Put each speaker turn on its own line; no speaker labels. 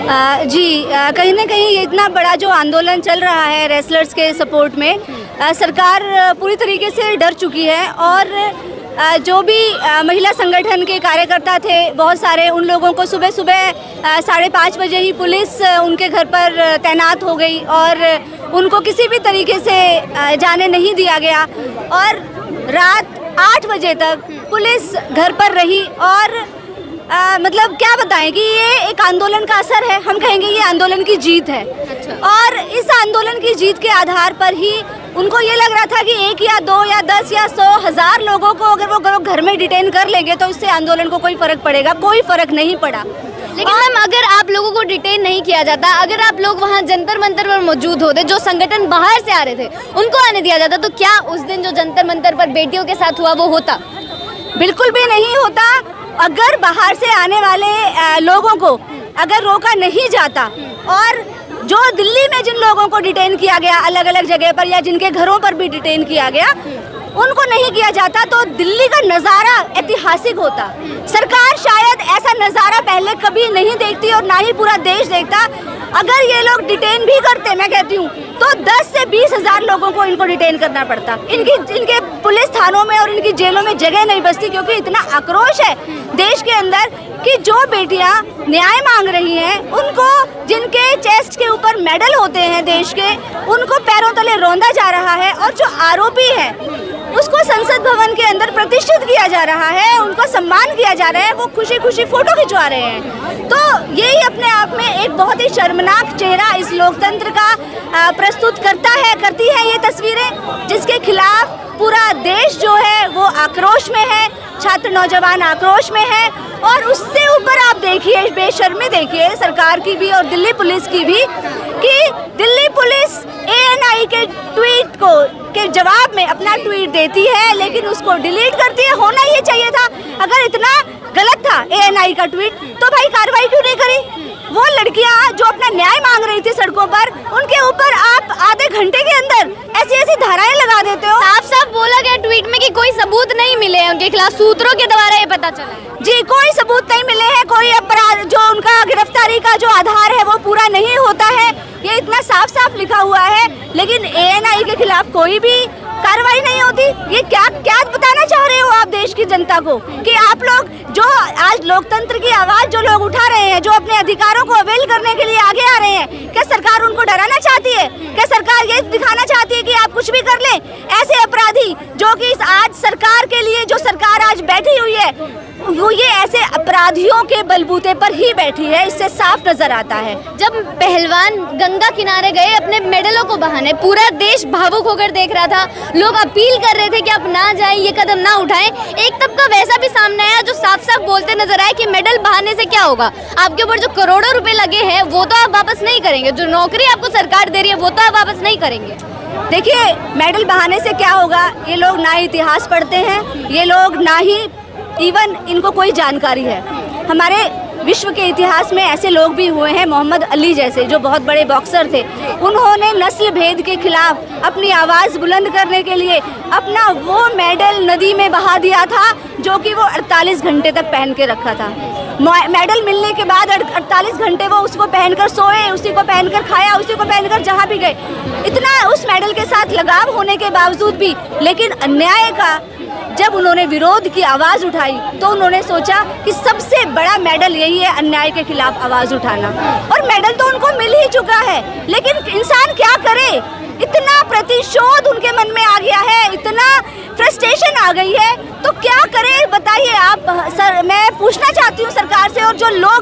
कहीं ना कहीं ये इतना बड़ा जो आंदोलन चल रहा है रेसलर्स के सपोर्ट में, सरकार पूरी तरीके से डर चुकी है और जो भी महिला संगठन के कार्यकर्ता थे बहुत सारे, उन लोगों को सुबह सुबह 5:30 बजे ही पुलिस उनके घर पर तैनात हो गई और उनको किसी भी तरीके से जाने नहीं दिया गया और रात 8 बजे तक पुलिस घर पर रही और मतलब क्या बताएं कि ये एक आंदोलन का असर है। हम कहेंगे ये आंदोलन की जीत है। अच्छा। और इस आंदोलन की जीत के आधार पर ही उनको ये लग रहा था कि 1 या 2 या 10 या 100,000 लोगों को अगर वो घर में डिटेन कर लेंगे तो इससे आंदोलन को कोई फर्क पड़ेगा। कोई फर्क नहीं पड़ा।
लेकिन मैम, अगर आप लोगों को डिटेन नहीं किया जाता, अगर आप लोग वहाँ जंतर मंतर पर मौजूद होते, जो संगठन बाहर से आ रहे थे उनको आने दिया जाता, तो क्या उस दिन जो जंतर मंतर पर बेटियों के साथ हुआ वो होता?
बिल्कुल भी नहीं होता। अगर बाहर से आने वाले लोगों को अगर रोका नहीं जाता और जो दिल्ली में जिन लोगों को डिटेन किया गया अलग अलग जगह पर या जिनके घरों पर भी डिटेन किया गया, उनको नहीं किया जाता तो दिल्ली का नज़ारा ऐतिहासिक होता। सरकार शायद ऐसा नज़ारा पहले कभी नहीं देखती और ना ही पूरा देश देखता। अगर ये लोग डिटेन भी करते, मैं कहती हूँ, तो 10 से 20,000 लोगों को इनको डिटेन करना पड़ता। इनके पुलिस थानों में और इनकी जेलों में जगह नहीं बचती, क्योंकि इतना आक्रोश है देश के अंदर कि जो बेटियां न्याय मांग रही हैं, उनको जिनके चेस्ट के ऊपर मेडल होते हैं देश के, उनको पैरों तले रौंदा जा रहा है और जो आरोपी है उसको संसद भवन के अंदर प्रतिष्ठित किया जा रहा है, उनको सम्मान किया जा रहा है, वो खुशी खुशी फोटो खिंचवा रहे हैं। तो यही अपने आप में एक बहुत ही शर्मनाक चेहरा इस लोकतंत्र का प्रस्तुत करती है ये तस्वीरें, जिसके खिलाफ पूरा देश जो है वो आक्रोश में है, छात्र नौजवान आक्रोश में है। और उससे ऊपर आप देखिए, बेशर्मी देखिए सरकार की भी और दिल्ली पुलिस की भी, कि दिल्ली पुलिस ANI के ट्वीट के जवाब में अपना ट्वीट देती है लेकिन उसको डिलीट करती है। होना ये चाहिए था, अगर इतना गलत था ANI का ट्वीट तो भाई कार्रवाई क्यों नहीं करी? वो लड़कियां जो अपना न्याय मांग रही थी सड़कों पर, उनके ऊपर आप आधे घंटे के अंदर ऐसी धाराएं लगा देते हो।
साफ साफ बोला गया ट्वीट में कि कोई सबूत नहीं मिले हैं उनके खिलाफ, सूत्रों के द्वारा ये पता चला है।
जी, कोई सबूत नहीं मिले हैं, कोई अपराध जो उनका गिरफ्तारी का जो आधार है वो पूरा नहीं होता है, ये इतना साफ साफ लिखा हुआ है। लेकिन ANI के खिलाफ कोई भी कार्रवाई नहीं होती। ये क्या बताना चाह रहे हो आप देश की जनता को कि आप लोग जो आज लोकतंत्र की आवाज जो लोग उठा रहे हैं, जो अपने अधिकारों को अवेल करने के लिए आगे आ रहे हैं, क्या सरकार उनको डराना चाहती है? क्या सरकार ये दिखाना चाहती है कि आप कुछ भी कर लें? ऐसे अपराधी जो कि आज सरकार के लिए, जो सरकार आज बैठी हुई है, वो ये ऐसे अपराधियों के बलबूते पर ही बैठी है, इससे साफ नजर आता है।
जब पहलवान गंगा किनारे गए अपने मेडलों को बहाने, पूरा देश भावुक होकर देख रहा था, लोग अपील कर रहे थे कि आप ना जाएं, ये कदम ना उठाएं। एक तबका वैसा भी सामने आया जो साफ साफ बोलते नजर आए कि मेडल बहाने से क्या होगा, आपके ऊपर जो करोड़ों रुपए लगे हैं वो तो आप वापस नहीं करेंगे, जो नौकरी आपको सरकार दे रही है वो तो आप वापस नहीं करेंगे।
देखिए, मेडल बहाने से क्या होगा? ये लोग ना इतिहास पढ़ते हैं, ये लोग ना ही इवन इनको कोई जानकारी है। हमारे विश्व के इतिहास में ऐसे लोग भी हुए हैं, मोहम्मद अली जैसे, जो बहुत बड़े बॉक्सर थे। उन्होंने नस्ल भेद के खिलाफ अपनी आवाज़ बुलंद करने के लिए अपना वो मेडल नदी में बहा दिया था जो कि वो 48 घंटे तक पहन के रखा था। मेडल मिलने के बाद 48 घंटे वो उसको पहनकर सोए, उसी को पहनकर खाया, उसी को पहनकर जहाँ भी गए। इतना उस मेडल के साथ लगाव होने के बावजूद भी, लेकिन अन्याय का जब उन्होंने विरोध की आवाज़ उठाई तो उन्होंने सोचा कि सबसे बड़ा मेडल यही है, अन्याय के खिलाफ आवाज़ उठाना। और मेडल तो उनको मिल ही चुका है, लेकिन इंसान क्या करे? इतना प्रतिशोध उनके मन में आ गया है, इतना फ्रस्ट्रेशन आ गई है, तो क्या करे बताइए आप? सर, मैं पूछना चाहती हूँ सरकार से और जो लोग